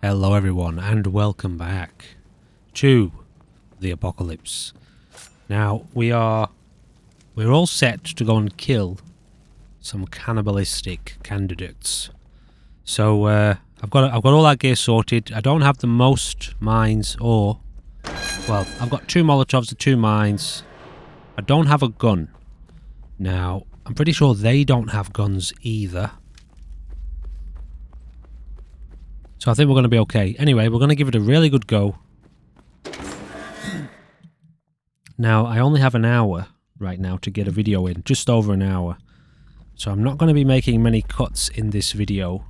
Hello everyone and welcome back to the apocalypse. Now we're all set to go and kill some cannibalistic candidates. So I've got all that gear sorted. I don't have the most mines well, I've got 2 Molotovs and 2 mines. I don't have a gun. Now I'm pretty sure they don't have guns either. So I think we're going to be okay. Anyway, we're going to give it a really good go. Now, I only have an hour right now to get a video in. Just over an hour. So I'm not going to be making many cuts in this video.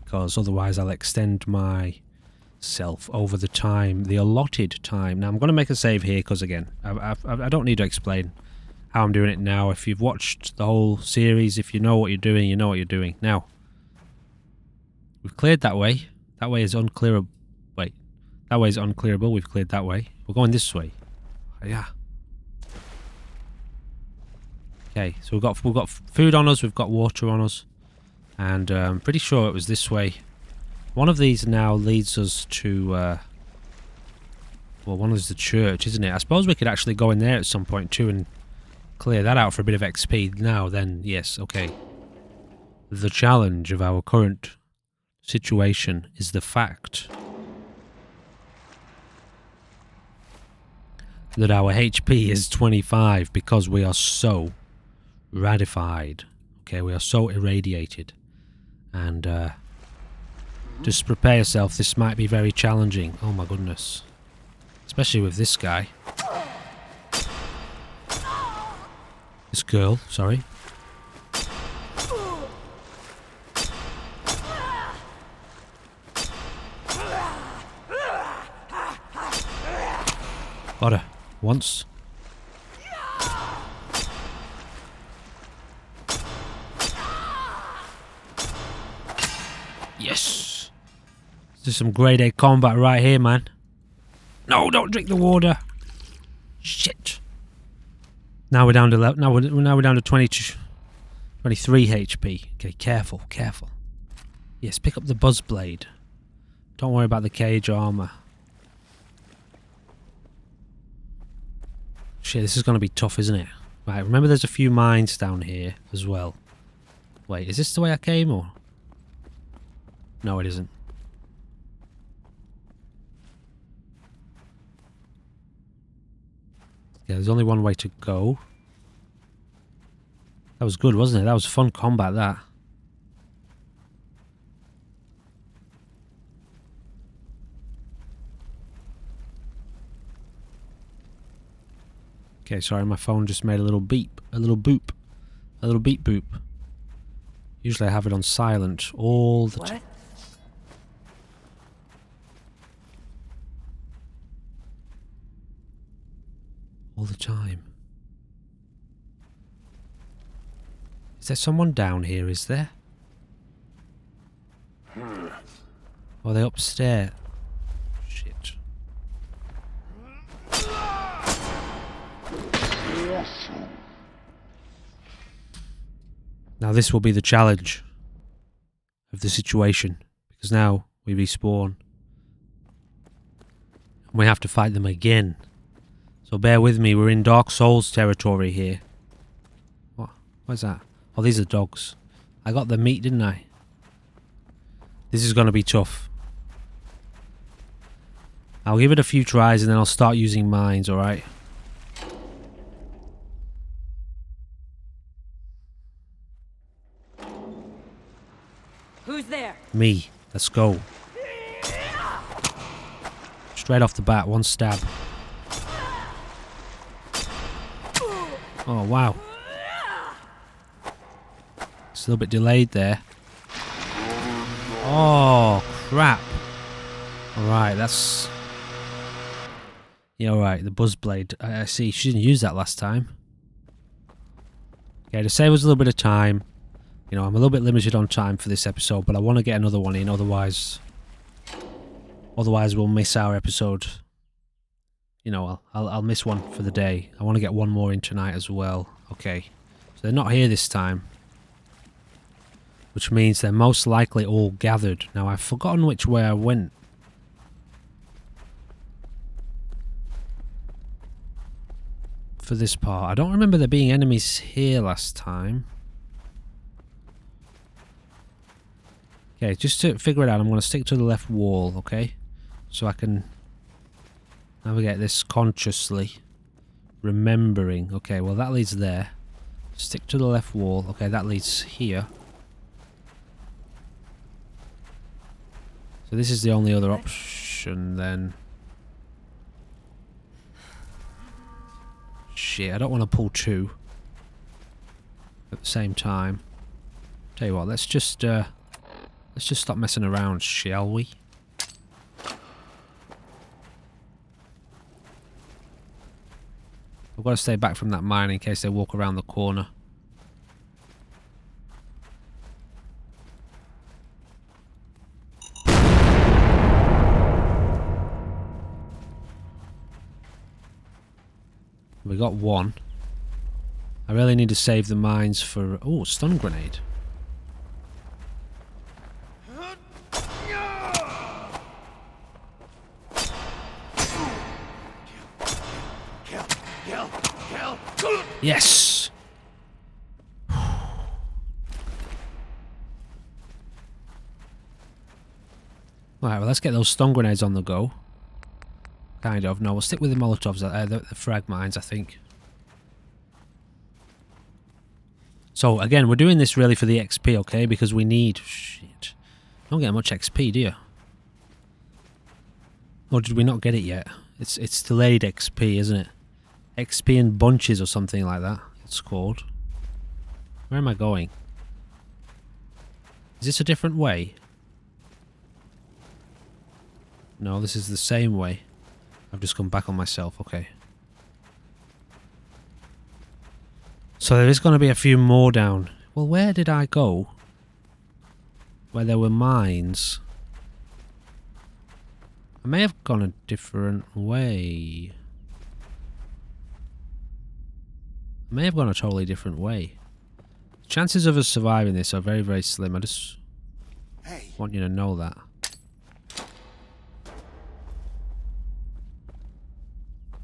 Because otherwise I'll extend myself over the time, the allotted time. Now, I'm going to make a save here because, again, I don't need to explain how I'm doing it now. If you've watched the whole series, if you know what you're doing, you know what you're doing. Now, we've cleared that way. That way is unclearable. Wait. That way is unclearable. We've cleared that way. We're going this way. Yeah. Okay, so we've got food on us. We've got water on us. And I'm pretty sure it was this way. One of these now leads us to... well, one is the church, isn't it? I suppose we could actually go in there at some point too and clear that out for a bit of XP. Now then, yes, okay. The challenge of our current situation is the fact that our HP is 25 because we are so radified. Okay, we are so irradiated. And just prepare yourself, this might be very challenging. Oh my goodness. Especially with this guy. This girl, sorry. Got her. Once. Yes! This is some grade A combat right here, man. No, don't drink the water. Shit. Now we're down to now we're down to 23 HP. Okay, careful, careful. Yes, pick up the buzz blade. Don't worry about the cage armor. Shit, this is going to be tough, isn't it? Right, remember there's a few mines down here as well. Wait, is this the way I came, or...? No, it isn't. Yeah, there's only one way to go. That was good, wasn't it? That was fun combat, that. Okay, sorry, my phone just made a little beep, a little boop, a little beep boop. Usually I have it on silent all the time. All the time. Is there someone down here, is there? Or are they upstairs? Shit. Now this will be the challenge of the situation, because now we respawn and we have to fight them again. So bear with me, we're in Dark Souls territory here. What's that? Oh, these are dogs. I got the meat, didn't I? This is going to be tough. I'll give it a few tries and then I'll start using mines, alright? Who's there? Me. Let's go. Straight off the bat, one stab. Oh, wow. It's a little bit delayed there. Oh, crap. Alright, that's... Yeah, alright, the buzz blade. I see, she didn't use that last time. Okay, to save us a little bit of time. You know, I'm a little bit limited on time for this episode, but I want to get another one in, otherwise we'll miss our episode. You know, I'll miss one for the day. I want to get one more in tonight as well. Okay, so they're not here this time. which means they're most likely all gathered. Now, I've forgotten which way I went. For this part. I don't remember there being enemies here last time. Okay, just to figure it out, I'm going to stick to the left wall, okay? So I can navigate this consciously. Remembering. Okay, well that leads there. Stick to the left wall. Okay, that leads here. So this is the only other option then. Shit, I don't want to pull two at the same time. Tell you what, let's just stop messing around, shall we? I've got to stay back from that mine in case they walk around the corner. We got one. I really need to save the mines for... Oh, stun grenade. Yes! Alright, well let's get those stun grenades on the go. Kind of. No, we'll stick with the Molotovs, the frag mines, I think. So, again, we're doing this really for the XP, okay? Because we need... Shit. Don't get much XP, do you? Or did we not get it yet? It's delayed XP, isn't it? XP in bunches or something like that, it's called. Where am I going? Is this a different way? No, this is the same way. I've just come back on myself, okay. So there is going to be a few more down. Well, where did I go? Where there were mines. I may have gone a different way. I may have gone a totally different way. Chances of us surviving this are very, very slim. I just want you to know that.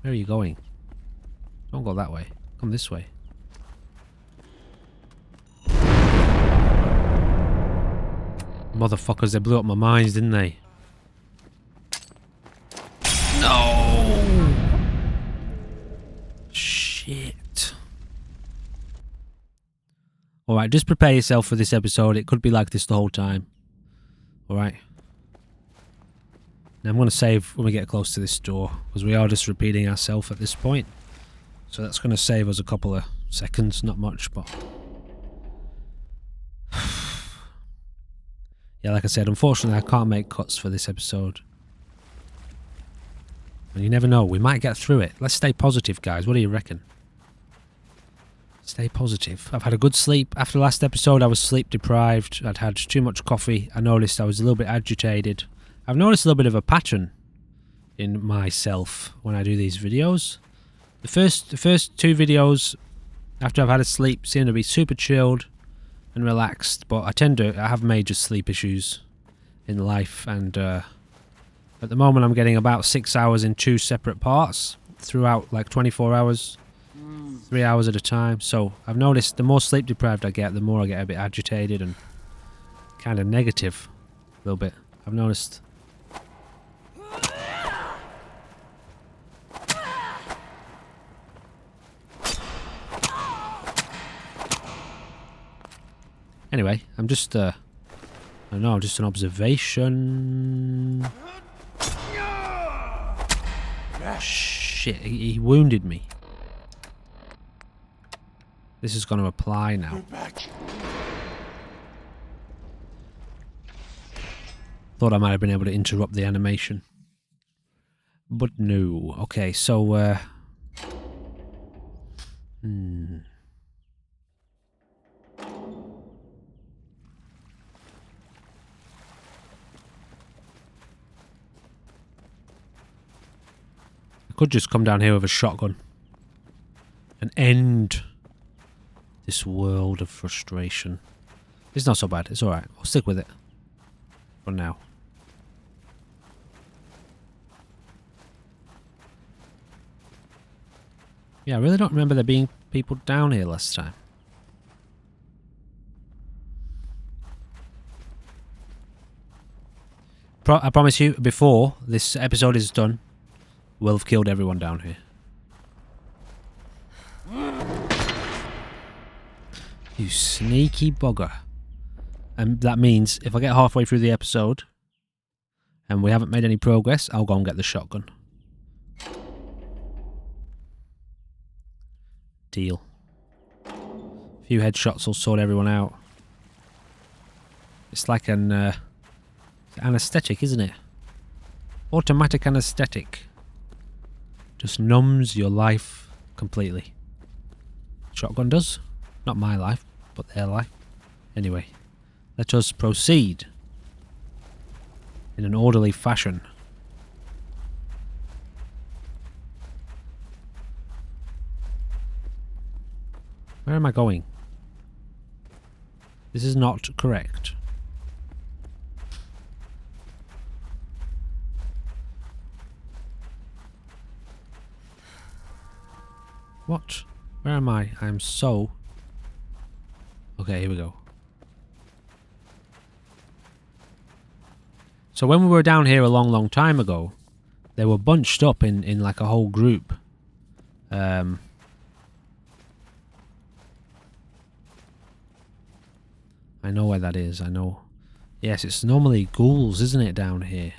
Where are you going? Don't go that way. Come this way. Motherfuckers, they blew up my mines, didn't they? No! Shit. Alright, just prepare yourself for this episode. It could be like this the whole time. Alright. Now I'm going to save when we get close to this door, because we are just repeating ourselves at this point. So that's going to save us a couple of seconds, not much, but... Yeah, like I said, unfortunately I can't make cuts for this episode. And you never know, we might get through it. Let's stay positive, guys. What do you reckon? Stay positive. I've had a good sleep. After last episode, I was sleep deprived. I'd had too much coffee. I noticed I was a little bit agitated. I've noticed a little bit of a pattern in myself when I do these videos. The first two videos, after I've had a sleep, seem to be super chilled and relaxed, but I have major sleep issues in life, and at the moment I'm getting about 6 hours in 2 separate parts throughout like 24 hours, 3 hours at a time. So I've noticed the more sleep deprived I get, the more I get a bit agitated and kind of negative a little bit. I've noticed. Anyway, I'm just, I don't know, just an observation. Shit, he wounded me. This is going to apply now. Thought I might have been able to interrupt the animation. But no. Okay, so, could just come down here with a shotgun and end this world of frustration. It's not so bad. It's alright. We'll stick with it. For now. Yeah, I really don't remember there being people down here last time. I promise you, before this episode is done, we'll have killed everyone down here. You sneaky bugger. And that means if I get halfway through the episode and we haven't made any progress, I'll go and get the shotgun. Deal. A few headshots will sort everyone out. It's like an anesthetic, isn't it? Automatic anesthetic. Just numbs your life completely. Shotgun does. Not my life, but their life. Anyway, let us proceed in an orderly fashion. Where am I going? This is not correct. What? Where am I? I'm so... Okay, here we go. So when we were down here a long time ago, they were bunched up in like a whole group. I know where that is, I know. Yes, it's normally ghouls, isn't it, down here?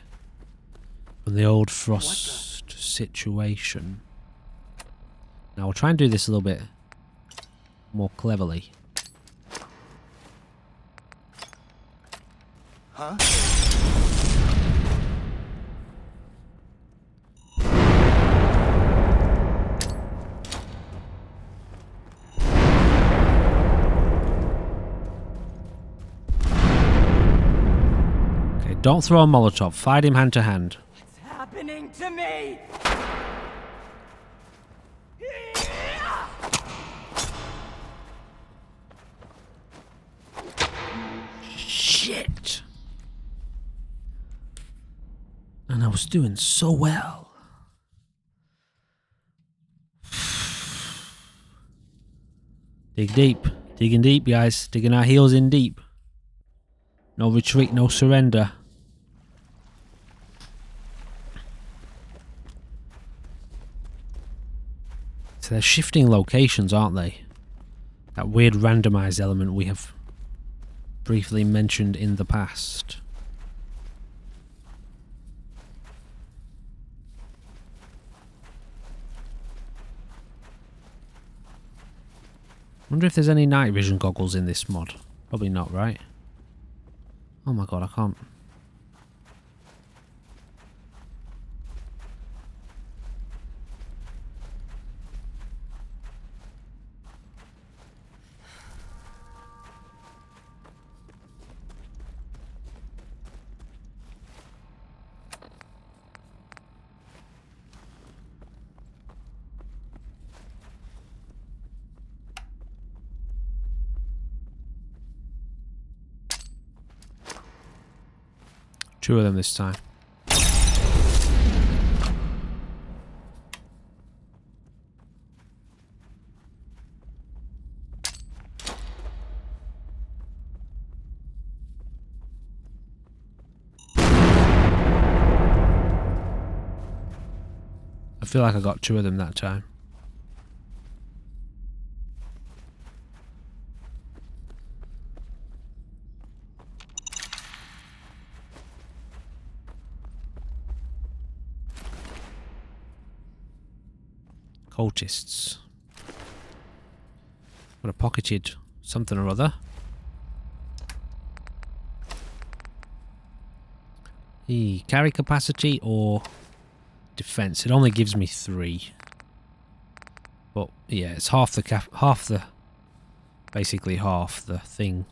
From the old Frost situation. Now we'll try and do this a little bit more cleverly. Huh? Okay, don't throw a Molotov. Fight him hand to hand. What's happening to me? Shit. And I was doing so well. Dig deep. Digging deep, guys. Digging our heels in deep. No retreat, no surrender. So they're shifting locations, aren't they? That weird randomized element we have briefly mentioned in the past. Wonder if there's any night vision goggles in this mod. Probably not, right? Oh my god, I can't. Two of them this time. I feel like I got two of them that time. Cultists. Got a pocketed something or other. Carry capacity or defense. It only gives me 3. But yeah, it's basically half the thing.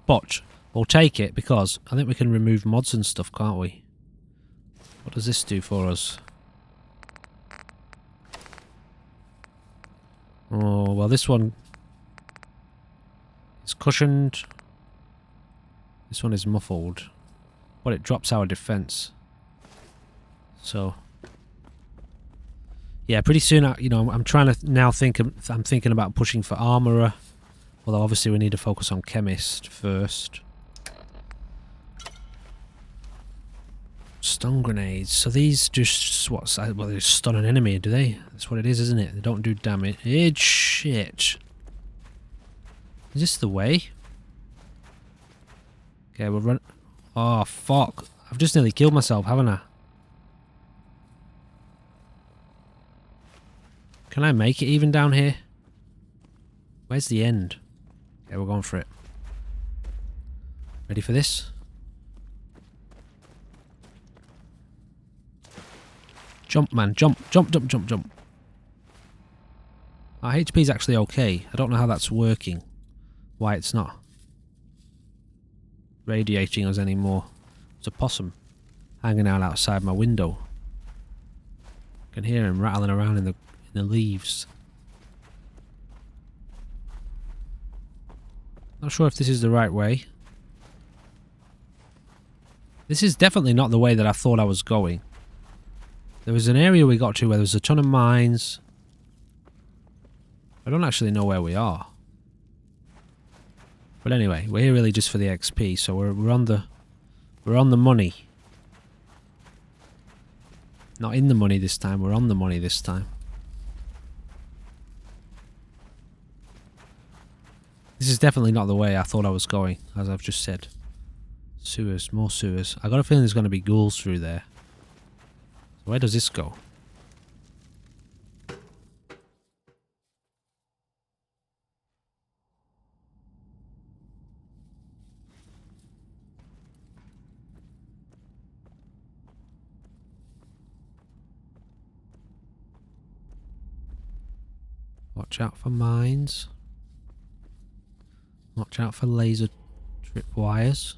But we'll take it because I think we can remove mods and stuff, can't we? What does this do for us? Oh, well, this one is cushioned. This one is muffled, but it drops our defense. So, yeah, pretty soon, you know, I'm trying to now I'm thinking about pushing for armorer. Although obviously we need to focus on chemist first. Stun grenades. So these just well, they stun an enemy, do they? That's what it is, isn't it? They don't do damage. It's shit. Is this the way? Okay, we'll run. Oh fuck! I've just nearly killed myself, haven't I? Can I make it even down here? Where's the end? Okay, we're going for it. Ready for this? Jump, man. Jump, jump, jump, jump, jump. Our HP is actually okay. I don't know how that's working. Why it's not radiating us anymore. There's a possum hanging out outside my window. I can hear him rattling around in the leaves. Not sure if this is the right way. This is definitely not the way that I thought I was going. There was an area we got to where there was a ton of mines. I don't actually know where we are. But anyway, we're here really just for the XP, so we're on the money. Not in the money this time, we're on the money this time. This is definitely not the way I thought I was going, as I've just said. Sewers, more sewers. I got a feeling there's going to be ghouls through there. Where does this go? Watch out for mines. Watch out for laser tripwires.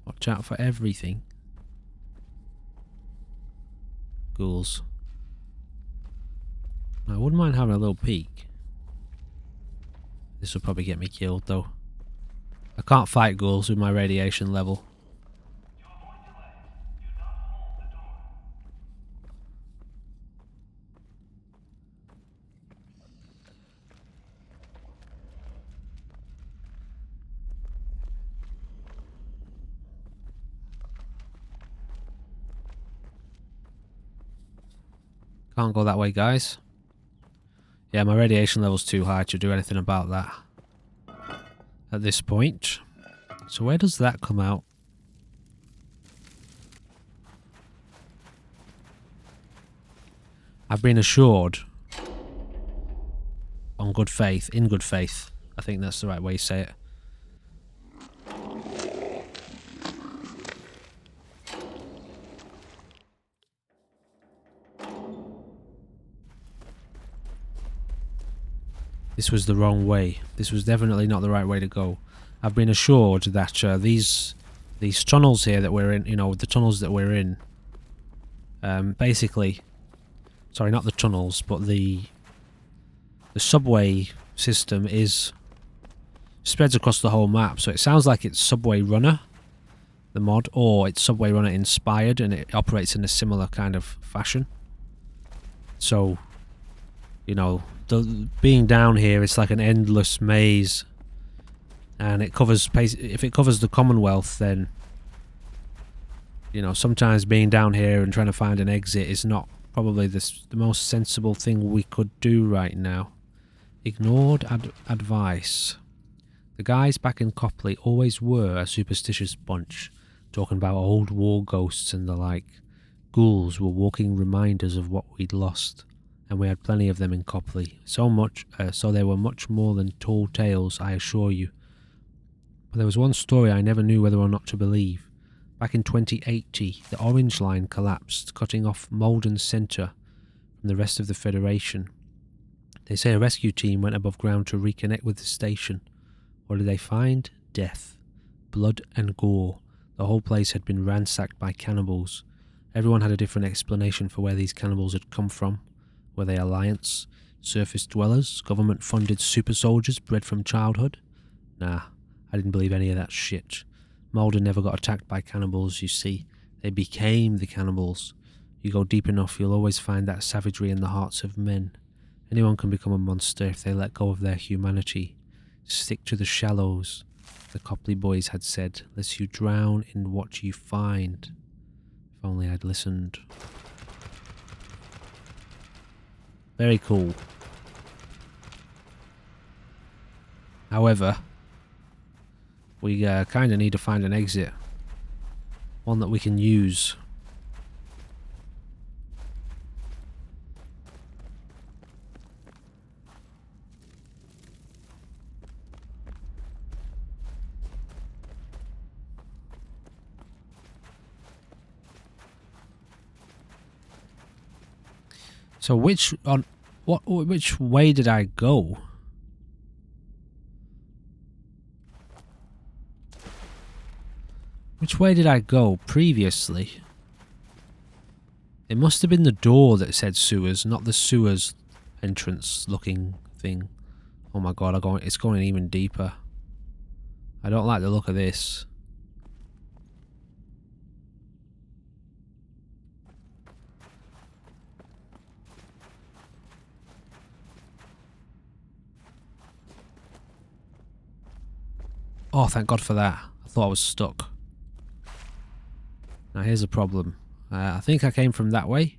Watch out for everything. Ghouls. I wouldn't mind having a little peek. This will probably get me killed though. I can't fight ghouls with my radiation level. Can't go that way, guys. Yeah, my radiation level's too high to do anything about that at this point. So where does that come out? I've been assured on good faith, in good faith. I think that's the right way to say it. This was the wrong way. This was definitely not the right way to go. I've been assured that these tunnels here that we're in, you know, the tunnels that we're in, basically, sorry, not the tunnels, but the subway system spreads across the whole map. So it sounds like it's Subway Runner, the mod, or it's Subway Runner inspired, and it operates in a similar kind of fashion. So, you know, being down here, it's like an endless maze, and it covers, if it covers the Commonwealth, then, you know, sometimes being down here and trying to find an exit is not probably the most sensible thing we could do right now. Ignored advice. The guys back in Copley always were a superstitious bunch, talking about old war ghosts and the like. Ghouls were walking reminders of what we'd lost, and we had plenty of them in Copley. So they were much more than tall tales, I assure you. But there was one story I never knew whether or not to believe. Back in 2080, the Orange Line collapsed, cutting off Malden Centre from the rest of the Federation. They say a rescue team went above ground to reconnect with the station. What did they find? Death. Blood and gore. The whole place had been ransacked by cannibals. Everyone had a different explanation for where these cannibals had come from. Were they Alliance? Surface dwellers? Government-funded super soldiers bred from childhood? Nah, I didn't believe any of that shit. Mulder never got attacked by cannibals, you see. They became the cannibals. You go deep enough, you'll always find that savagery in the hearts of men. Anyone can become a monster if they let go of their humanity. Stick to the shallows, the Copley boys had said, lest you drown in what you find. If only I'd listened. Very cool. However, we kind of need to find an exit. One that we can use. So which way did I go? Which way did I go previously? It must have been the door that said sewers, not the sewers entrance looking thing. Oh my god, it's going even deeper. I don't like the look of this. Oh, thank God for that. I thought I was stuck. Now here's a problem. I think I came from that way.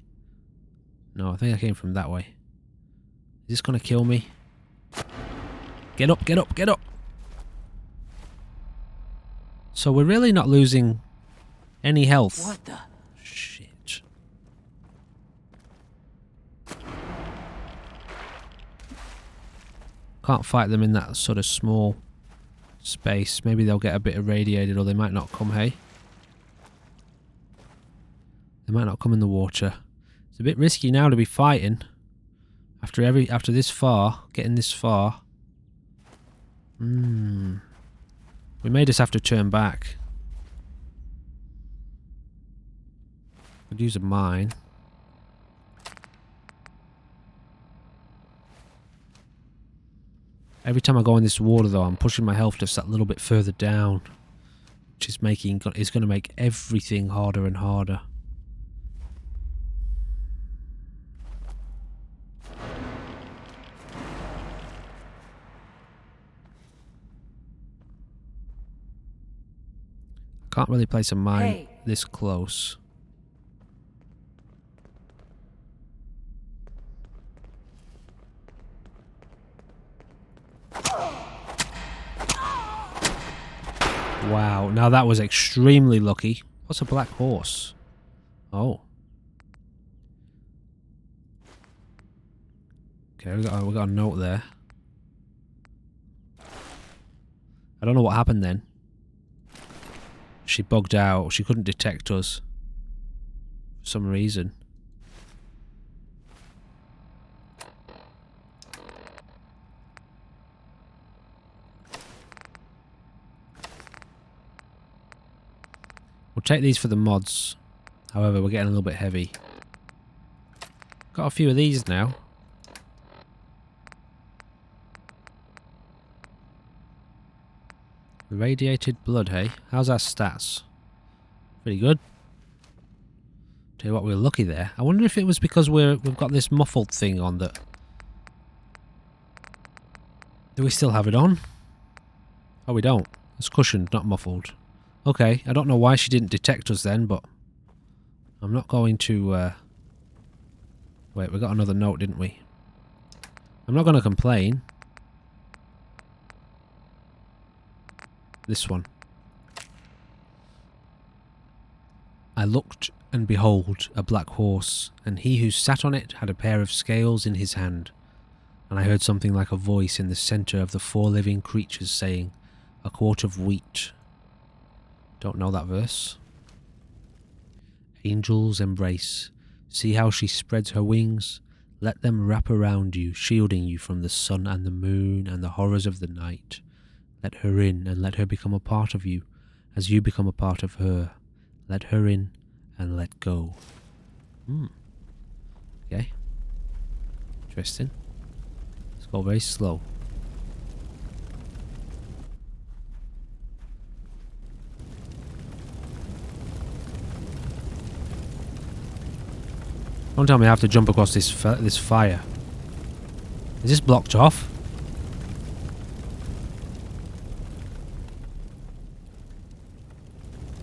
No, I think I came from that way. Is this gonna kill me? Get up, get up, get up! So we're really not losing any health. What the? Shit. Can't fight them in that sort of small space. Maybe they'll get a bit irradiated, or they might not come, hey? They might not come in the water. It's a bit risky now to be fighting. After this far, getting this far. We may just have to turn back. Could use a mine. Every time I go in this water though, I'm pushing my health just that little bit further down. Which is going to make everything harder and harder. Can't really place a mine this close. Wow, now that was extremely lucky. What's a black horse? Oh. Okay, we got a note there. I don't know what happened then. She bugged out. She couldn't detect us for some reason. We'll take these for the mods. However, we're getting a little bit heavy. Got a few of these now. Radiated blood, hey? How's our stats? Pretty good. Tell you what, we were lucky there. I wonder if it was because we've got this muffled thing on that... Do we still have it on? Oh, we don't. It's cushioned, not muffled. Okay, I don't know why she didn't detect us then, but... I'm not going to... Wait, we got another note, didn't we? I'm not going to complain. This one. I looked, and behold, a black horse, and he who sat on it had a pair of scales in his hand. And I heard something like a voice in the centre of the 4 living creatures saying, "A quart of wheat." Don't know that verse. Angels embrace. See how she spreads her wings? Let them wrap around you, shielding you from the sun and the moon and the horrors of the night. Let her in and let her become a part of you, as you become a part of her. Let her in and let go. Okay. Interesting. Let's go very slow. Don't tell me I have to jump across this fire. Is this blocked off?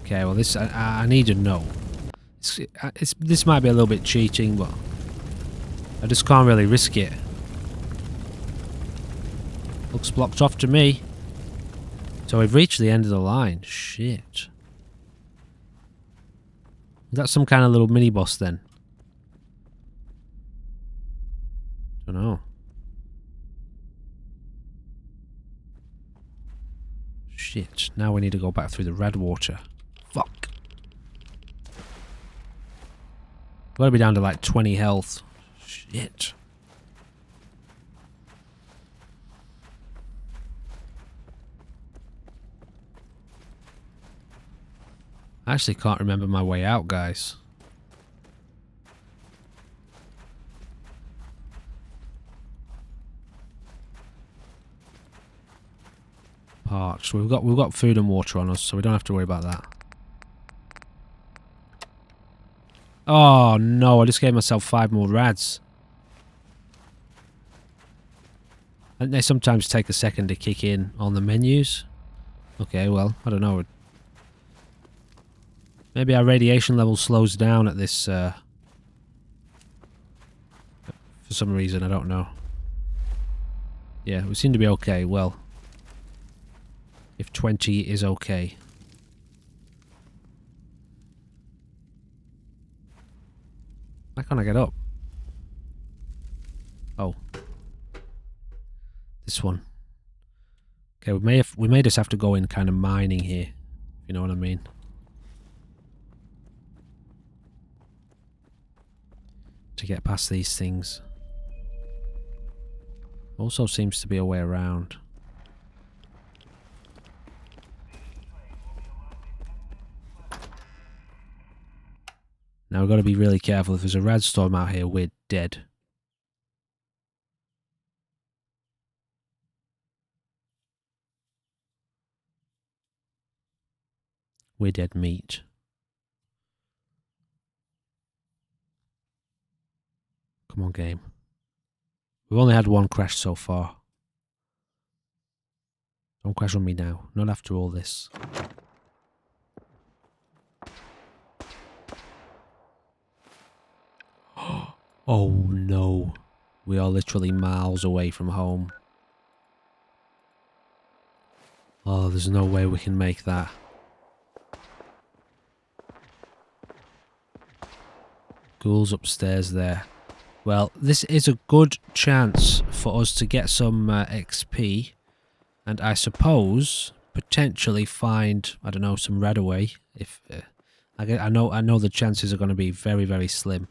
Okay, well this I need to know. This might be a little bit cheating, but I just can't really risk it. Looks blocked off to me. So we've reached the end of the line. Shit. Is that some kind of little mini boss then? Don't know. Shit. Now we need to go back through the red water. Fuck. Gotta be down to like 20 health. Shit. I actually can't remember my way out, guys. Parched. We've got food and water on us, so we don't have to worry about that. Oh no, I just gave myself 5 more RADS. And they sometimes take a second to kick in on the menus. Okay, well, I don't know. Maybe our radiation level slows down at this, for some reason, I don't know. Yeah, we seem to be okay. Well, if 20 is okay. Why can't I get up? Oh. This one. Okay, we may just have to go in kind of mining here, if you know what I mean. To get past these things. Also seems to be a way around. Now we've got to be really careful. If there's a red storm out here, we're dead. We're dead meat. Come on, game. We've only had one crash so far. Don't crash on me now. Not after all this. Oh no. We are literally miles away from home. Oh, there's no way we can make that. Ghouls upstairs there. Well, this is a good chance for us to get some XP. And I suppose potentially find, I don't know, some red away. If I know the chances are going to be very, very slim.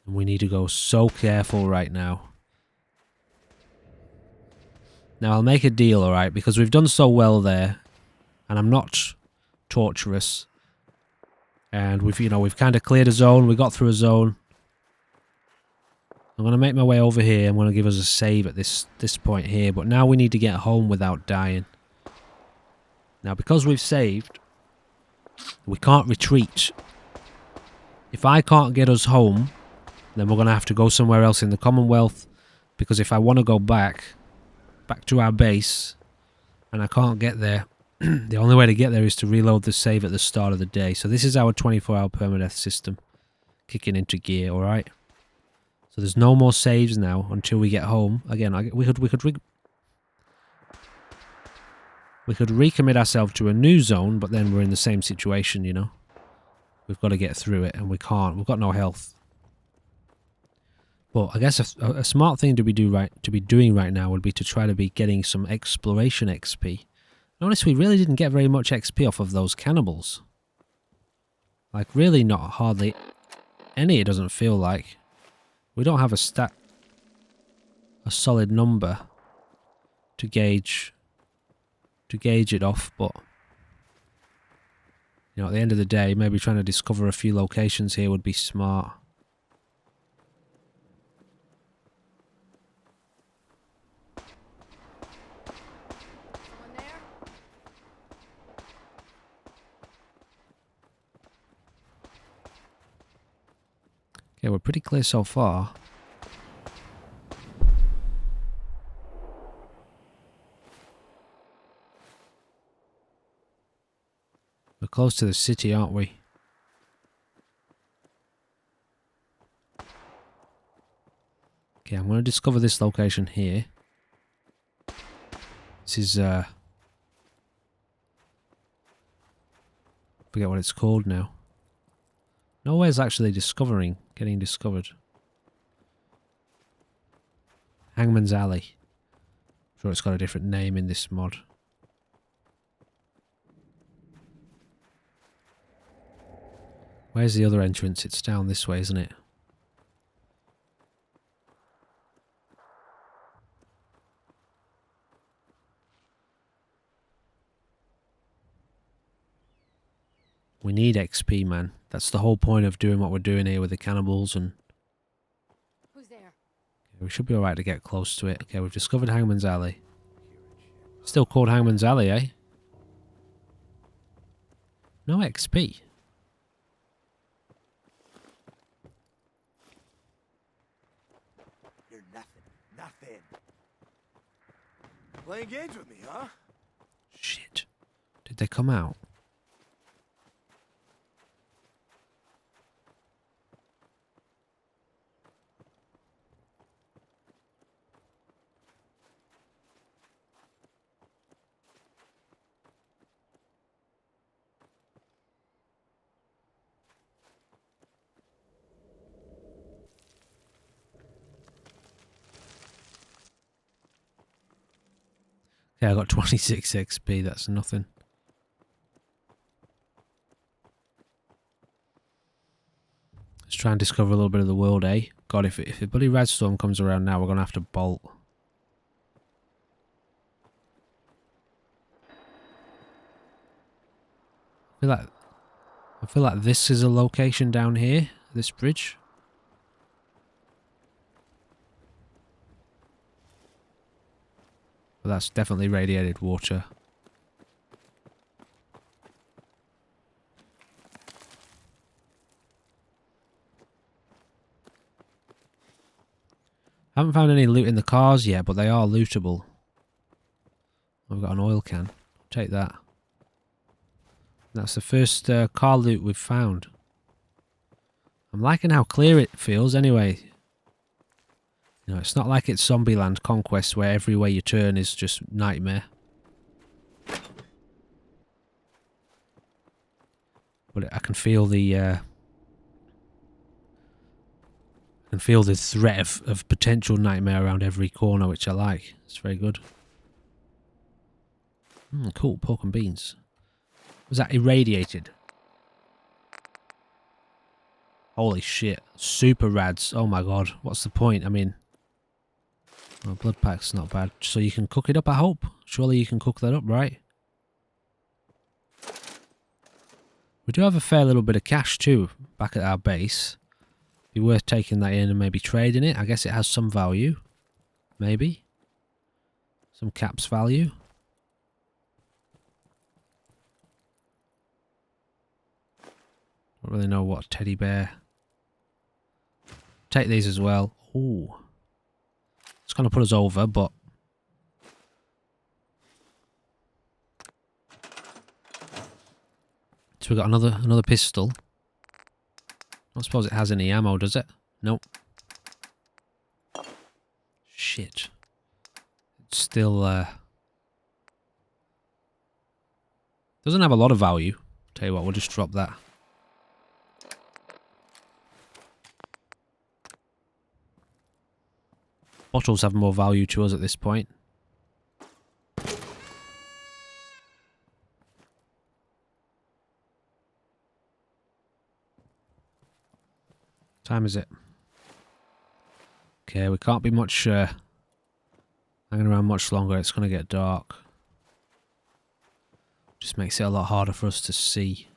And we need to go so careful right now. Now I'll make a deal, alright, because we've done so well there. And I'm not torturous. And we've kind of cleared a zone, we got through a zone. I'm going to make my way over here. I'm going to give us a save at this point here. But now we need to get home without dying. Now, because we've saved, we can't retreat. If I can't get us home, then we're going to have to go somewhere else in the Commonwealth. Because if I want to go back to our base, and I can't get there, the only way to get there is to reload the save at the start of the day. So this is our 24-hour permadeath system kicking into gear, alright? So there's no more saves now until we get home. Again, we could recommit ourselves to a new zone, but then we're in the same situation, you know. We've got to get through it, and we can't. We've got no health. But I guess a smart thing to be doing right now would be to try to be getting some exploration XP. Honestly, we really didn't get very much XP off of those cannibals. Like, really not hardly any, it doesn't feel like. We don't have a solid number to gauge it off, but you know, at the end of the day, maybe trying to discover a few locations here would be smart. Okay, we're pretty clear so far. We're close to the city, aren't we? Okay, I'm going to discover this location here. This is, forget what it's called now. Nowhere's actually getting discovered. Hangman's Alley. I'm sure it's got a different name in this mod. Where's the other entrance? It's down this way, isn't it? We need XP, man. That's the whole point of doing what we're doing here with the cannibals and... Who's there? Okay, we should be alright to get close to it. Okay, we've discovered Hangman's Alley. Still called Hangman's Alley, eh? No XP. You're nothing. Playing games with me, huh? Shit. Did they come out? Okay, I got 26 XP, that's nothing. Let's try and discover a little bit of the world, eh? God, if the bloody red storm comes around now, we're going to have to bolt. I feel like this is a location down here, this bridge. But that's definitely radiated water. I haven't found any loot in the cars yet, but they are lootable. I've got an oil can. Take that. That's the first car loot we've found. I'm liking how clear it feels anyway. You know, it's not like it's Zombieland Conquest where every way you turn is just nightmare. But I can feel the threat of potential nightmare around every corner, which I like. It's very good. Cool, pork and beans. Was that irradiated? Holy shit. Super RADS. Oh my god. What's the point? I mean... Well, blood pack's not bad. So you can cook it up, I hope? Surely you can cook that up, right? We do have a fair little bit of cash too, back at our base. Be worth taking that in and maybe trading it. I guess it has some value. Maybe. Some caps value. Don't really know what teddy bear. Take these as well. Ooh. It's going to put us over, but... So we've got another pistol. I don't suppose it has any ammo, does it? Nope. Shit. It's still, doesn't have a lot of value. Tell you what, we'll just drop that. Bottles have more value to us at this point. Time is it? Okay, we can't be much hanging around much longer. It's going to get dark. Just makes it a lot harder for us to see.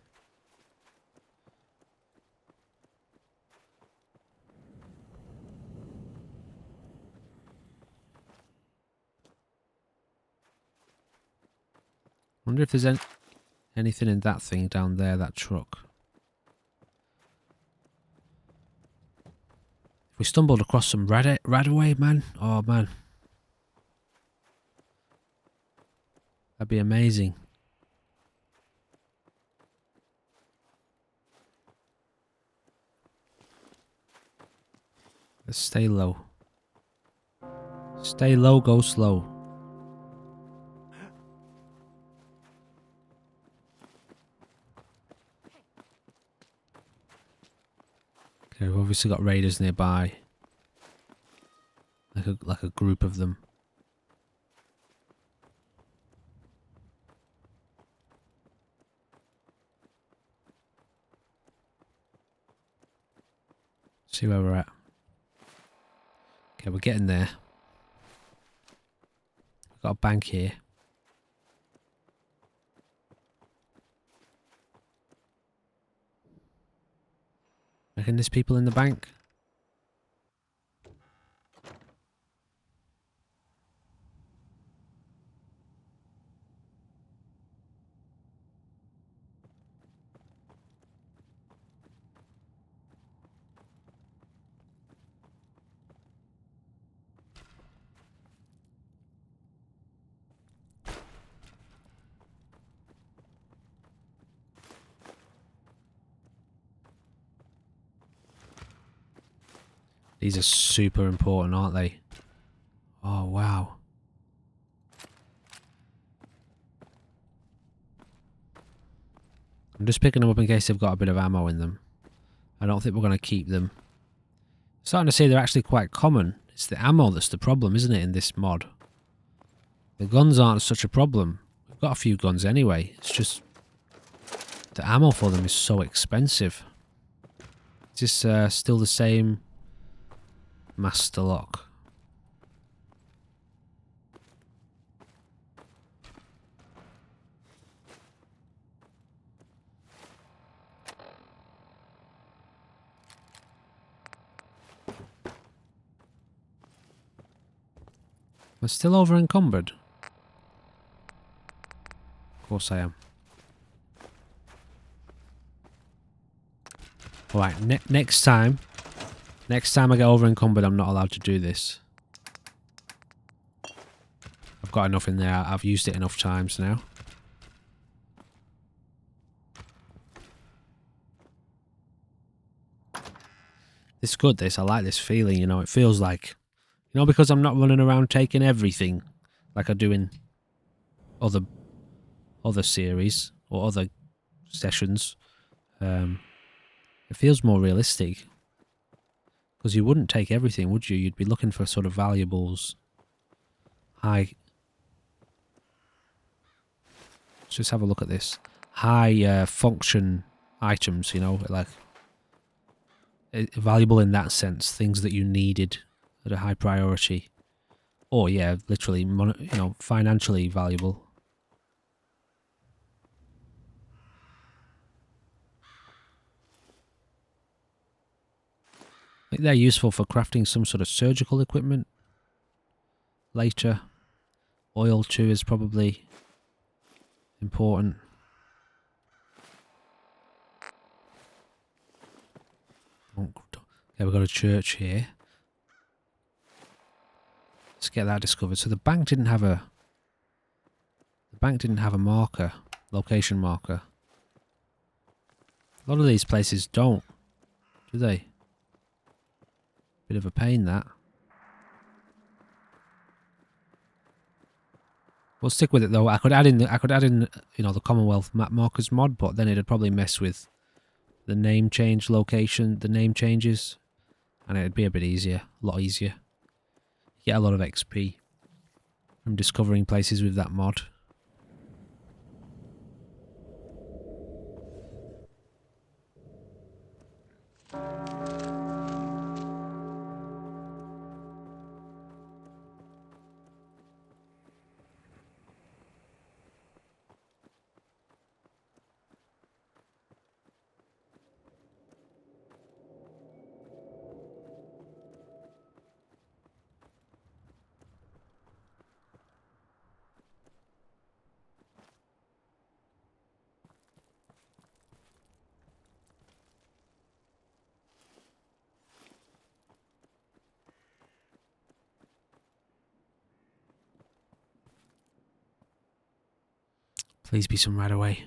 Wonder if there's anything in that thing down there, that truck. we stumbled across some radaway, man. Oh, man. That'd be amazing. Let's stay low. Stay low, go slow. Okay, we've obviously got raiders nearby. Like a group of them. See where we're at. Okay, we're getting there. We've got a bank here. Reckon there's people in the bank? These are super important, aren't they? Oh, wow. I'm just picking them up in case they've got a bit of ammo in them. I don't think we're going to keep them. Starting to see they're actually quite common. It's the ammo that's the problem, isn't it, in this mod? The guns aren't such a problem. We've got a few guns anyway. It's just the ammo for them is so expensive. Is this still the same master lock? We're still over encumbered. Of course I am. Alright, next time I get over encumbered, I'm not allowed to do this. I've got enough in there. I've used it enough times now. It's good, this. I like this feeling, you know. It feels like... You know, because I'm not running around taking everything like I do in other series or other sessions. It feels more realistic. Because you wouldn't take everything, would you? You'd be looking for sort of valuables. Let's just have a look at this. High function items, you know, like valuable in that sense. Things that you needed at a high priority. Or, yeah, literally, you know, financially valuable. I think they're useful for crafting some sort of surgical equipment later. Oil, too, is probably important. Okay, we've got a church here. Let's get that discovered. So the bank didn't have a marker, location marker. A lot of these places don't, do they? Bit of a pain, that. We'll stick with it though. I could add in, you know, the Commonwealth map markers mod, but then it'd probably mess with the name change location, the name changes, and it'd be a bit easier, a lot easier. You get a lot of XP from discovering places with that mod. Please be some right away.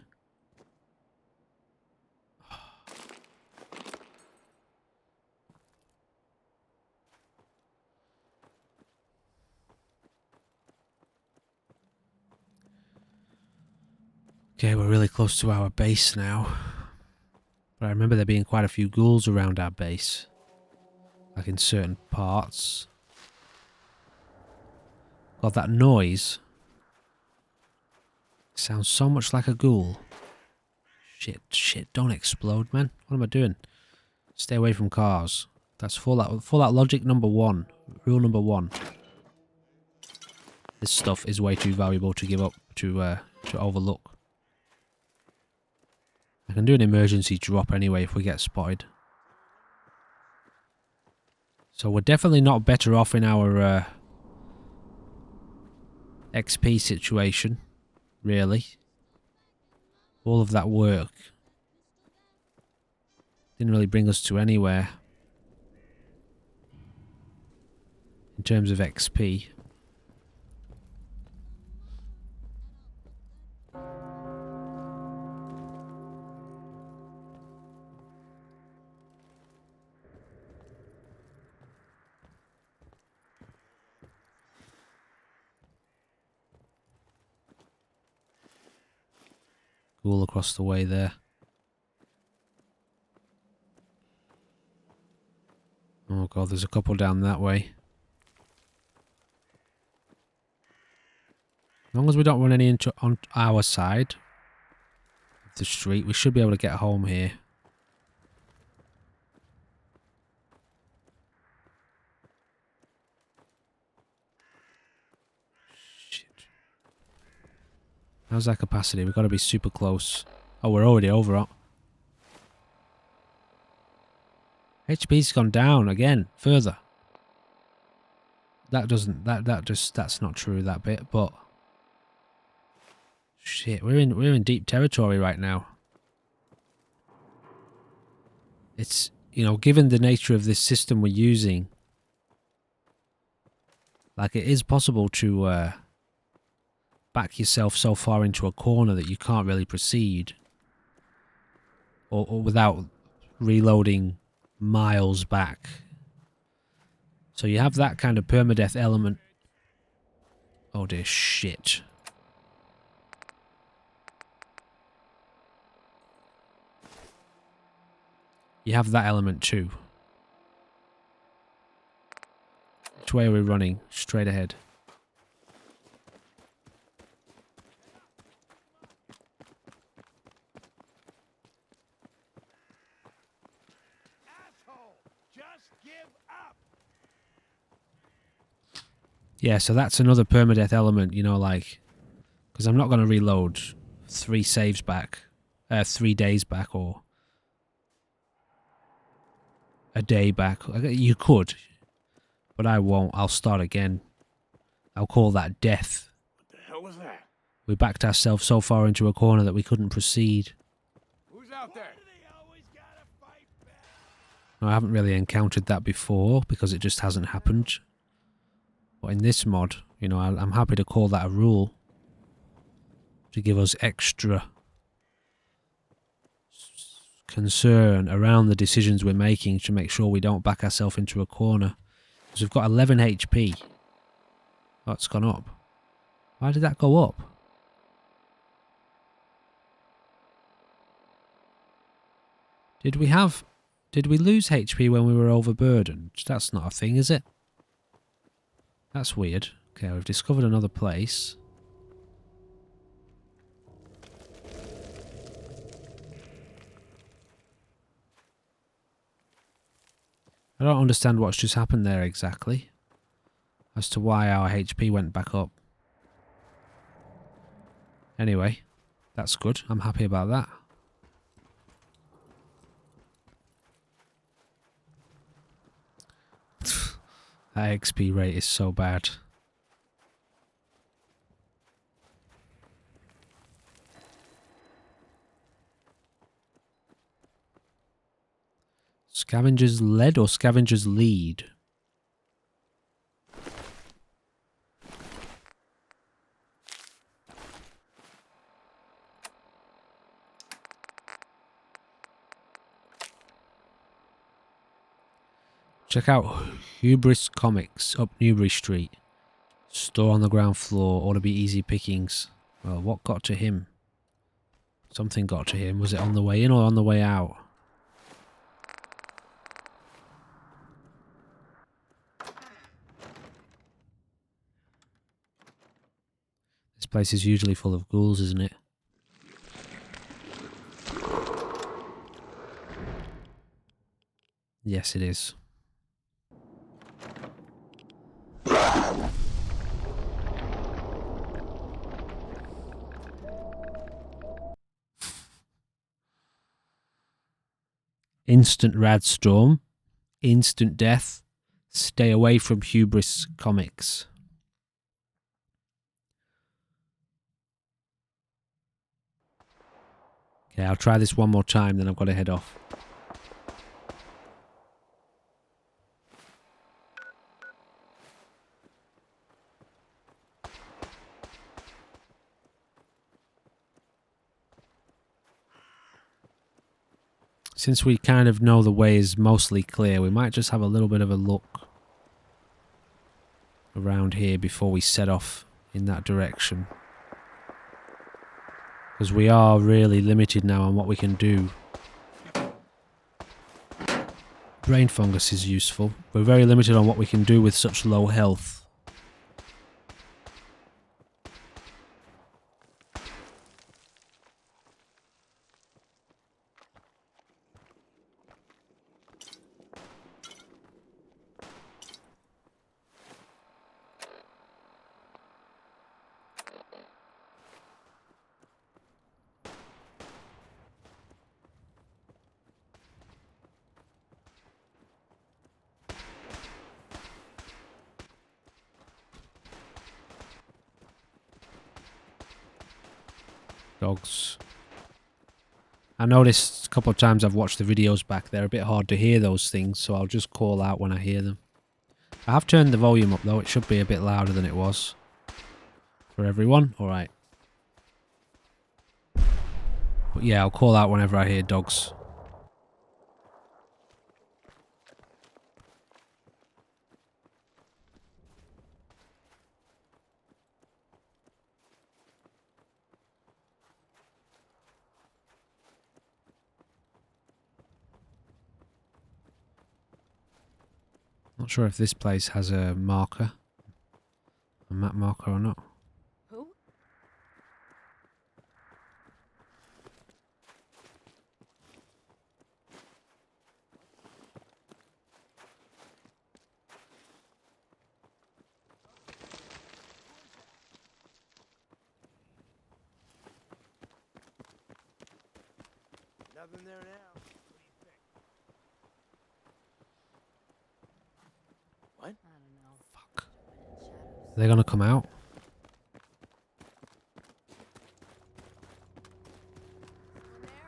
Okay, we're really close to our base now. But I remember there being quite a few ghouls around our base. Like in certain parts. God, that noise sounds so much like a ghoul. Shit, don't explode, man. What am I doing? Stay away from cars. That's Fallout logic number 1. Rule number 1. This stuff is way too valuable to give up, to overlook. I can do an emergency drop anyway if we get spotted. So we're definitely not better off in our XP situation, really. All of that work didn't really bring us to anywhere in terms of XP. All across the way there. Oh god, there's a couple down that way. As long as we don't run any into on our side of the street, we should be able to get home here. Shit. How's that capacity? We've got to be super close. Oh, we're already over it. HP's gone down again, further. That's not true, that bit, but shit, we're in deep territory right now. It's, you know, given the nature of this system we're using, like, it is possible to back yourself so far into a corner that you can't really proceed, or without reloading miles back. So you have that kind of permadeath element. Oh dear shit. You have that element too. Which way are we running? Straight ahead. Yeah, so that's another permadeath element, you know, like, because I'm not going to reload 3 saves back, 3 days back, or a day back. You could, but I won't. I'll start again. I'll call that death. What the hell was that? We backed ourselves so far into a corner that we couldn't proceed. Who's out there? I haven't really encountered that before because it just hasn't happened. But in this mod, you know, I'm happy to call that a rule to give us extra concern around the decisions we're making to make sure we don't back ourselves into a corner. Because we've got 11 HP. Oh, it's gone up. Why did that go up? Did we lose HP when we were overburdened? That's not a thing, is it? That's weird. Okay, we've discovered another place. I don't understand what's just happened there exactly. As to why our HP went back up. Anyway, that's good. I'm happy about that. That XP rate is so bad. Scavenger's lead or scavenger's lead? Check out Hubris Comics up Newbury Street. Store on the ground floor. Ought to be easy pickings. Well, what got to him? Something got to him. Was it on the way in or on the way out? This place is usually full of ghouls, isn't it? Yes, it is. Instant rad storm. Instant death. Stay away from Hubris Comics. Okay, I'll try this one more time, then I've got to head off. Since we kind of know the way is mostly clear, we might just have a little bit of a look around here before we set off in that direction. Because we are really limited now on what we can do. Brain fungus is useful. We're very limited on what we can do with such low health. Dogs. I noticed a couple of times I've watched the videos back, they're a bit hard to hear those things, so I'll just call out when I hear them. I have turned the volume up though, it should be a bit louder than it was. For everyone? Alright. But yeah, I'll call out whenever I hear dogs. Not sure if this place has a marker, a map marker or not. Who? Nothing there now. I don't know. Fuck. Went in shadows. Are they gonna come out? Someone there?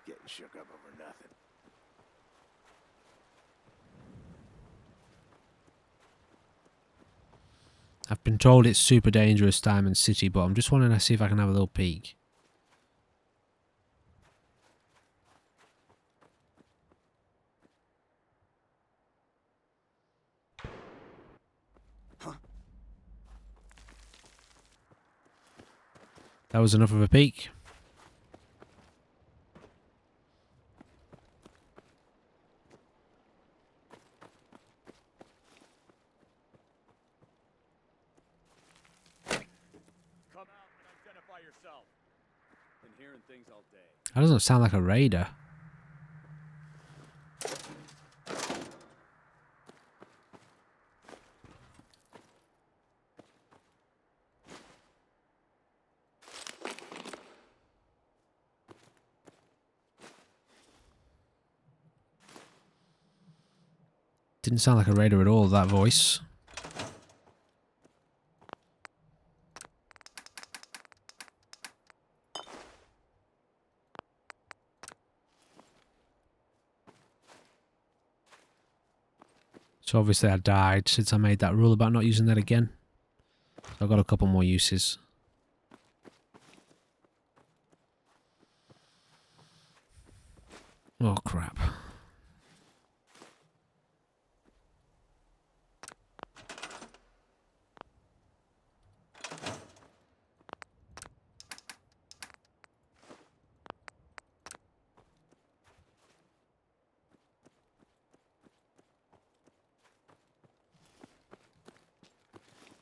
Getting shook up over nothing. I've been told it's super dangerous, Diamond City, but I'm just wanting to see if I can have a little peek. Huh? That was enough of a peek. Come out and identify yourself. Been hearing things all day. That doesn't sound like a raider. Didn't sound like a raider at all, that voice. So obviously I died since I made that rule about not using that again. So I've got a couple more uses. Oh crap.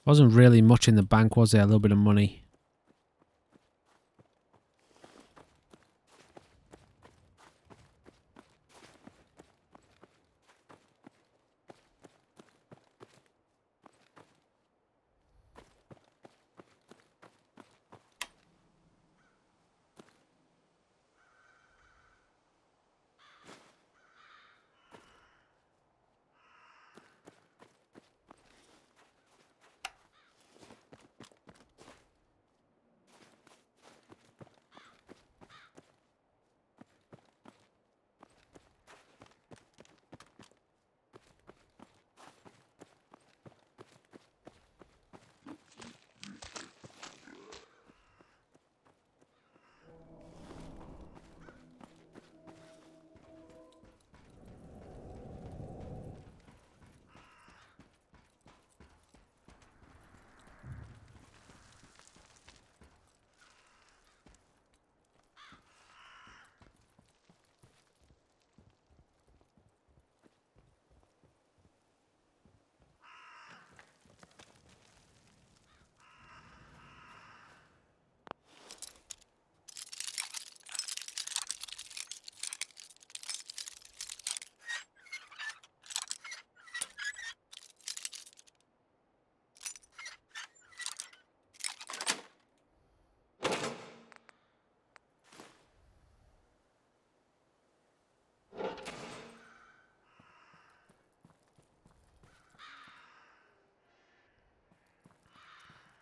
Wasn't really much in the bank, was there? A little bit of money.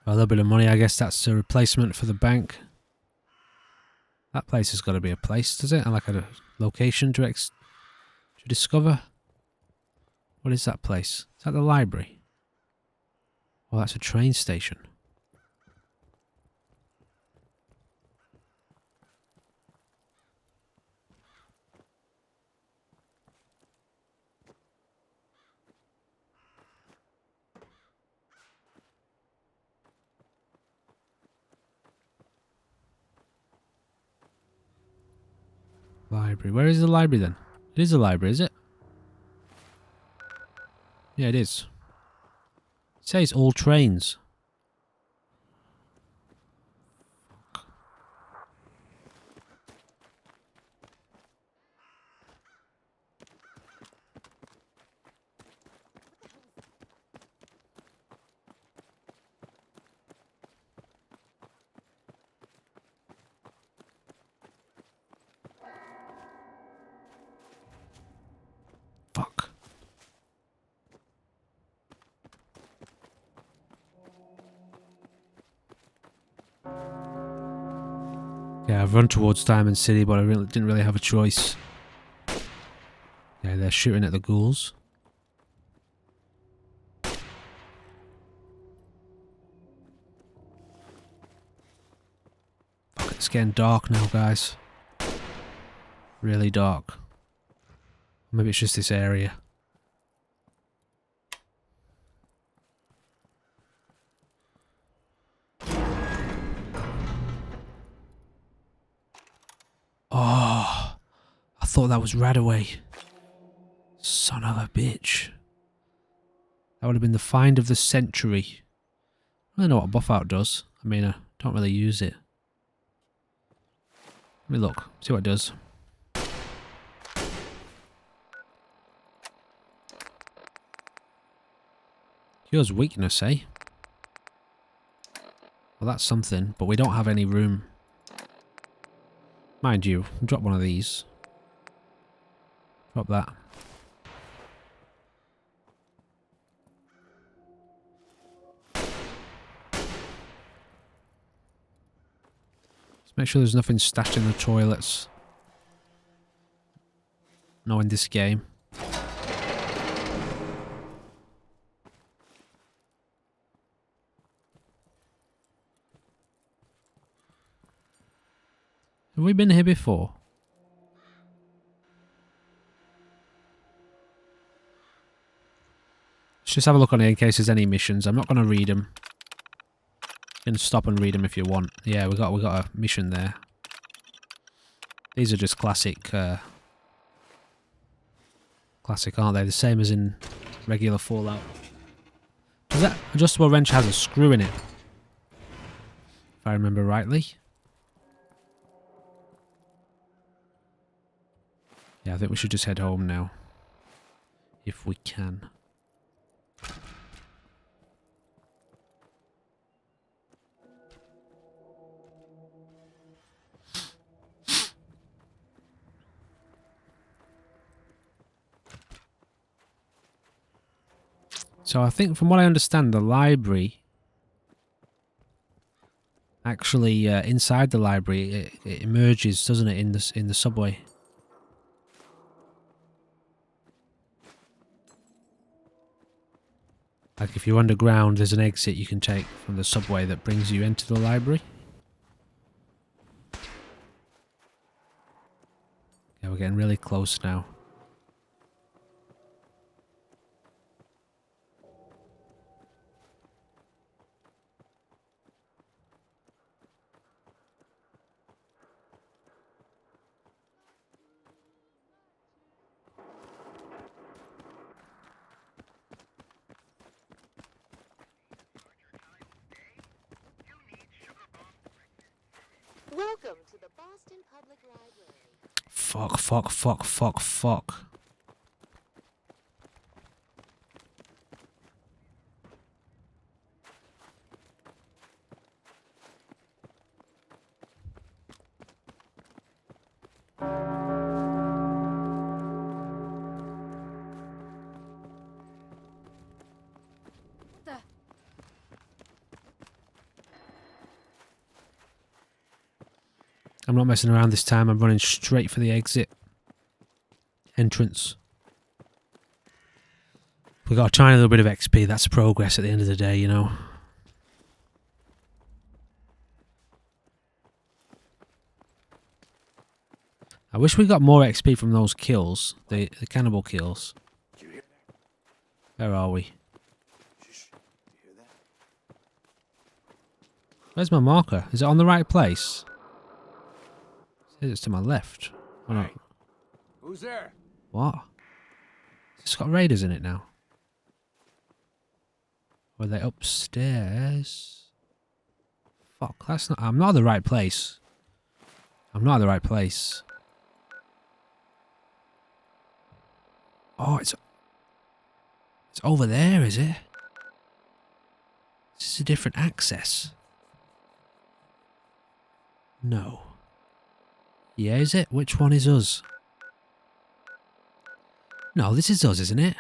A little bit of money, I guess that's a replacement for the bank. That place has got to be a place, does it? And like a location to discover. What is that place? Is that the library? Oh, that's a train station. Library. Where is the library then? It is a library, is it? Yeah, it is. It says all trains. Fuck. Yeah, I've run towards Diamond City, but I didn't really have a choice. Yeah, they're shooting at the ghouls. Fuck, it's getting dark now, guys. Really dark. Maybe it's just this area. Oh, I thought that was Radaway. Son of a bitch. That would have been the find of the century. I don't know what buff out does. I mean, I don't really use it. Let me look, see what it does. Cures weakness, eh? Well, that's something, but we don't have any room. Mind you, drop one of these. Drop that. Let's make sure there's nothing stashed in the toilets. No, in this game. Have we been here before? Let's just have a look on here in case there's any missions. I'm not going to read them. You can stop and read them if you want. Yeah, we got a mission there. These are just classic, classic, aren't they? The same as in regular Fallout. Does that adjustable wrench has a screw in it? If I remember rightly. Yeah, I think we should just head home now. If we can. So I think from what I understand, the library... Actually, inside the library, it emerges, doesn't it, in the subway? Like if you're underground, there's an exit you can take from the subway that brings you into the library. Yeah, we're getting really close now. Welcome to the Boston Public Library. Fuck, fuck, fuck, fuck, fuck. What the? I'm not messing around this time. I'm running straight for the exit. Entrance. We got a tiny little bit of XP. That's progress at the end of the day, you know. I wish we got more XP from those kills. The cannibal kills. You hear that? Where are we? Shh. You hear that? Where's my marker? Is it on the right place? It says it's to my left. Oh, no. Who's there? What? It's got raiders in it now. Or are they upstairs? Fuck, that's not... I'm not at the right place. I'm not at the right place. Oh, it's over there, is it? This is a different access. No. Yeah, is it? Which one is us? No, this is us, isn't it?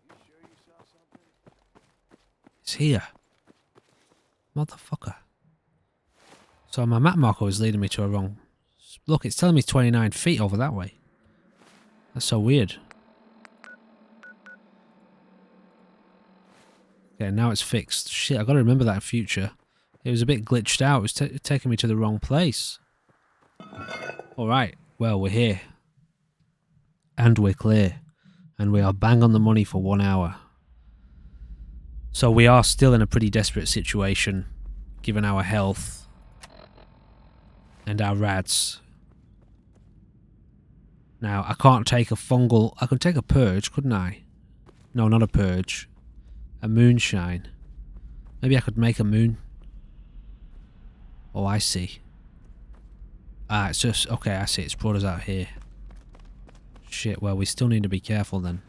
You sure you saw something? It's here. Motherfucker. So my map marker was leading me to a wrong... Look, it's telling me 29 feet over that way. That's so weird. Okay, now it's fixed. Shit, I've got to remember that in future. It was a bit glitched out. It was taking me to the wrong place. Alright, well, we're here. And we're clear. And we are bang on the money for 1 hour. So we are still in a pretty desperate situation, given our health and our RADS. Now, I can't take a fungal... I could take a purge, couldn't I? No, not a purge. A moonshine. Maybe I could make a moon... Oh, I see. Ah, it's just... Okay, I see. It's brought us out here. Shit, well, we still need to be careful then.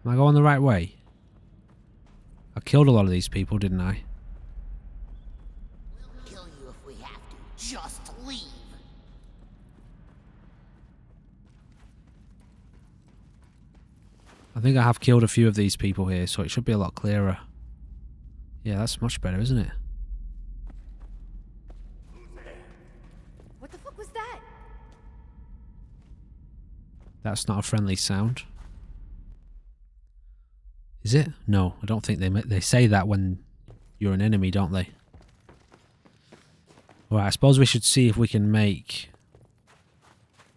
Am I going the right way? I killed a lot of these people, didn't I? We'll kill you if we have to. Just leave. I think I have killed a few of these people here, so it should be a lot clearer. Yeah, that's much better, isn't it? What the fuck was that? That's not a friendly sound. Is it? No, I don't think they say that when you're an enemy, don't they? Alright, I suppose we should see if we can make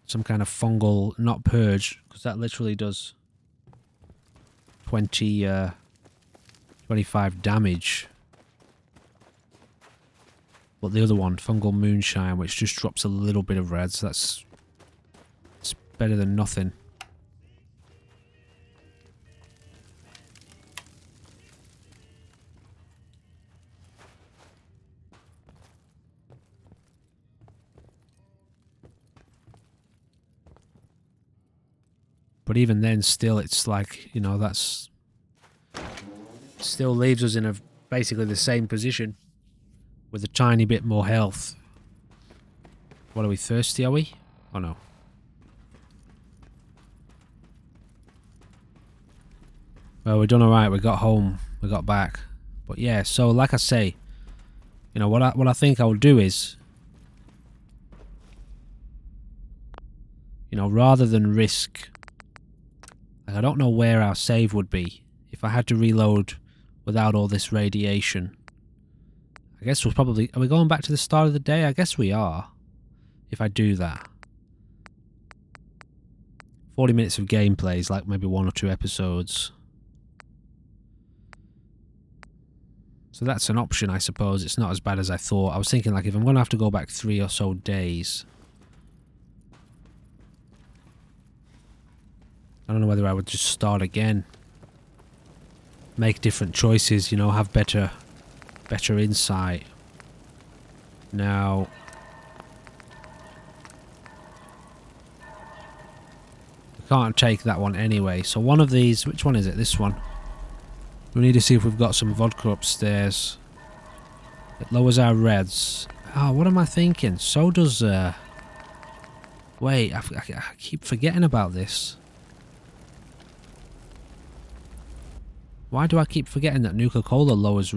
some kind of fungal, not purge, because that literally does 25 damage. But the other one, fungal moonshine, which just drops a little bit of reds, it's better than nothing. But even then, still, it's like, you know, that's... still leaves us in basically the same position. With a tiny bit more health. What, are we thirsty, are we? Oh, no. Well, we've done alright. We got home. We got back. But yeah, so like I say, you know, what I think I'll do is... you know, rather than risk... like, I don't know where our save would be if I had to reload without all this radiation. I guess we'll probably... are we going back to the start of the day? I guess we are. If I do that. 40 minutes of gameplay is like maybe 1 or 2 episodes. So that's an option, I suppose. It's not as bad as I thought. I was thinking, like, if I'm going to have to go back 3 or so days... I don't know whether I would just start again. Make different choices, you know, have better insight. Now... we can't take that one anyway. So one of these... which one is it? This one. We need to see if we've got some vodka upstairs. It lowers our reds. Oh, what am I thinking? So does... wait, I keep forgetting about this. Why do I keep forgetting that Nuka-Cola lowers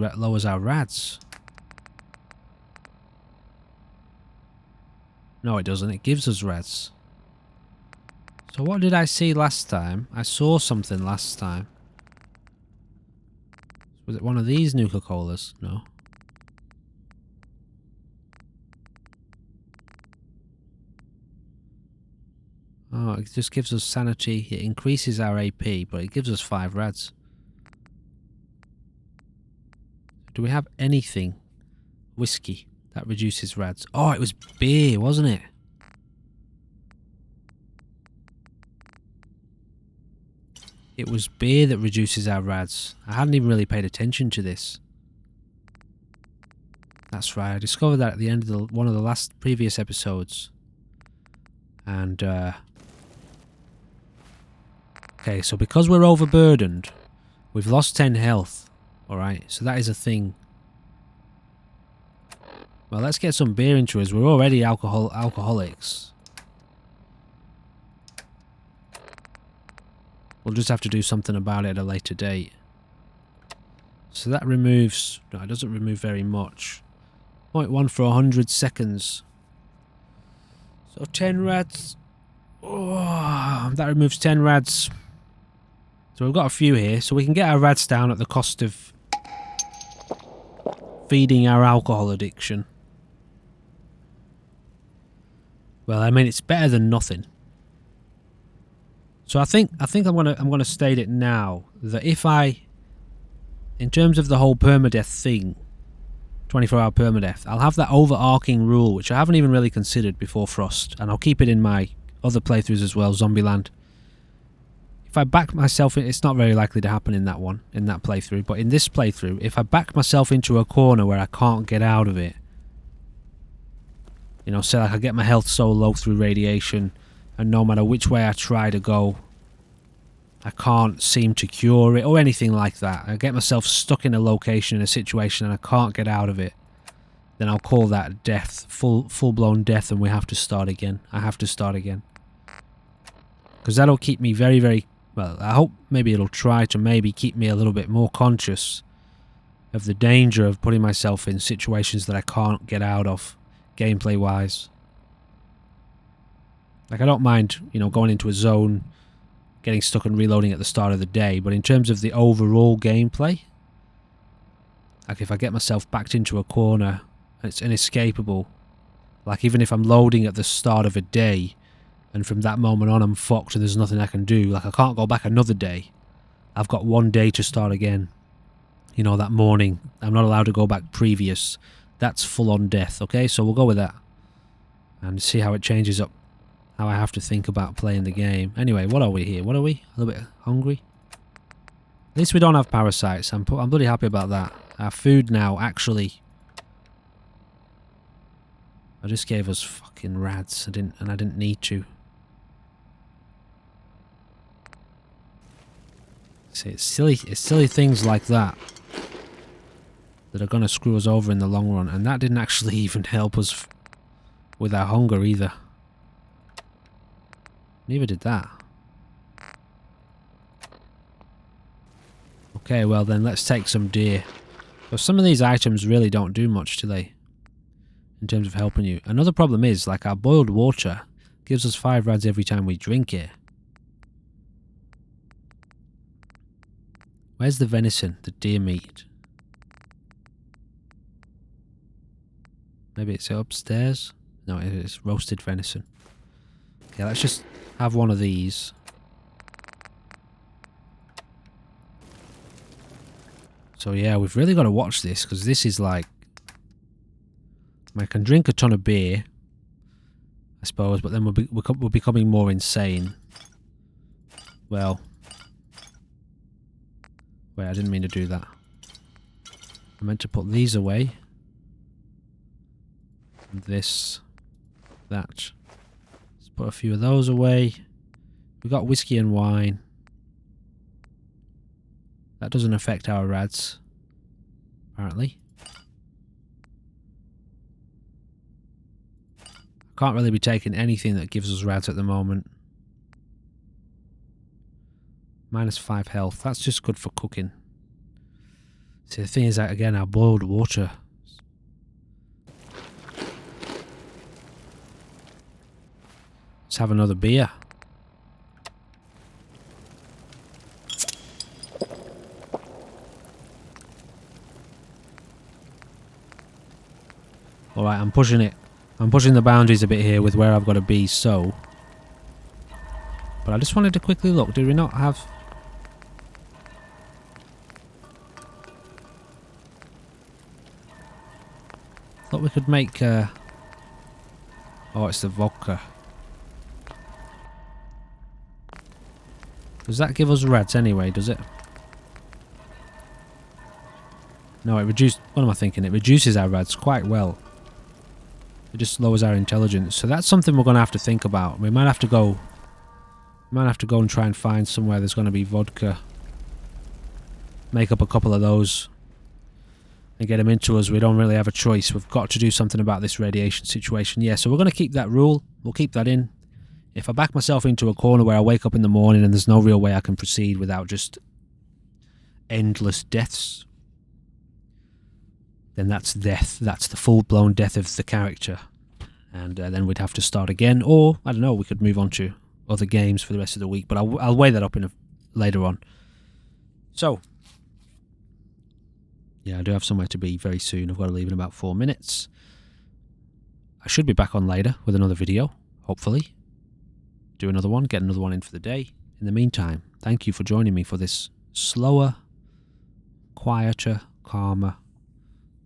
our RADS? No, it doesn't. It gives us RADS. So what did I see last time? I saw something last time. Was it one of these Nuka-Colas? No. Oh, it just gives us sanity. It increases our AP, but it gives us 5 RADS. Do we have anything? Whiskey. That reduces RADS. Oh, it was beer, wasn't it? It was beer that reduces our RADS. I hadn't even really paid attention to this. That's right. I discovered that at the end of one of the last previous episodes. And, okay, so because we're overburdened, we've lost 10 health. Alright, so that is a thing. Well, let's get some beer into us. We're already alcoholics. We'll just have to do something about it at a later date. So that removes... no, it doesn't remove very much. 0.1 for 100 seconds. So 10 rads. Oh, that removes 10 rads. So we've got a few here. So we can get our rads down at the cost of feeding our alcohol addiction. Well, I mean, it's better than nothing. So I think I'm gonna state it now that if I, in terms of the whole permadeath thing, 24-hour permadeath, I'll have that overarching rule which I haven't even really considered before Frost, and I'll keep it in my other playthroughs as well, Zombieland. If I back myself in, it's not very likely to happen in that playthrough, but in this playthrough, if I back myself into a corner where I can't get out of it, you know, say like I get my health so low through radiation, and no matter which way I try to go, I can't seem to cure it, or anything like that. I get myself stuck in a location, in a situation, and I can't get out of it, then I'll call that death, full-blown death, and we have to start again. I have to start again. Because that'll keep me very, very... well, I hope maybe it'll try to maybe keep me a little bit more conscious of the danger of putting myself in situations that I can't get out of, gameplay-wise. Like, I don't mind, you know, going into a zone getting stuck and reloading at the start of the day, but in terms of the overall gameplay, like if I get myself backed into a corner, it's inescapable. Like even if I'm loading at the start of a day, and from that moment on I'm fucked and there's nothing I can do, like I can't go back another day. I've got one day to start again. You know, that morning. I'm not allowed to go back previous. That's full on death, okay? So we'll go with that. And see how it changes up. How I have to think about playing the game. Anyway, what are we here? What are we? A little bit hungry? At least we don't have parasites. I'm bloody happy about that. Our food now, actually. I just gave us fucking RADS. I didn't need to. See, it's silly things like that that are going to screw us over in the long run, and that didn't actually even help us with our hunger either. Neither did that. Okay, well then let's take some deer. But some of these items really don't do much, do they? In terms of helping you. Another problem is, like, our boiled water gives us 5 RADS every time we drink it. Where's the venison? The deer meat? Maybe it's upstairs? No, it's roasted venison. Okay, let's just have one of these. So yeah, we've really got to watch this, because this is like... I can drink a ton of beer, I suppose, but then we're becoming more insane. Well... Wait, I didn't mean to do that. I meant to put these away. This. That. Let's put a few of those away. We've got whiskey and wine. That doesn't affect our RADS, apparently. Can't really be taking anything that gives us RADS at the moment. -5 health. That's just good for cooking. See, the thing is that, again, our boiled water. Let's have another beer. Alright, I'm pushing it. I'm pushing the boundaries a bit here with where I've got to be, so... But I just wanted to quickly look. Did we not have... Thought we could make... Oh, it's the vodka. Does that give us RADS anyway, does it? No, it reduced... What am I thinking? It reduces our RADS quite well. It just lowers our intelligence. So that's something we're going to have to think about. We might have to go... and try and find somewhere there's going to be vodka. Make up a couple of those. And get them into us. We don't really have a choice. We've got to do something about this radiation situation. Yeah, so we're going to keep that rule. We'll keep that in. If I back myself into a corner where I wake up in the morning and there's no real way I can proceed without just endless deaths, then that's death. That's the full-blown death of the character. And then we'd have to start again. Or, I don't know, we could move on to other games for the rest of the week. But I'll weigh that up later on. So, yeah, I do have somewhere to be very soon. I've got to leave in about 4 minutes. I should be back on later with another video, hopefully. Do another one, get another one in for the day. In the meantime, thank you for joining me for this slower, quieter, calmer,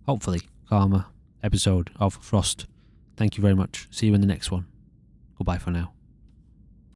hopefully calmer episode of Frost. Thank you very much. See you in the next one. Goodbye for now.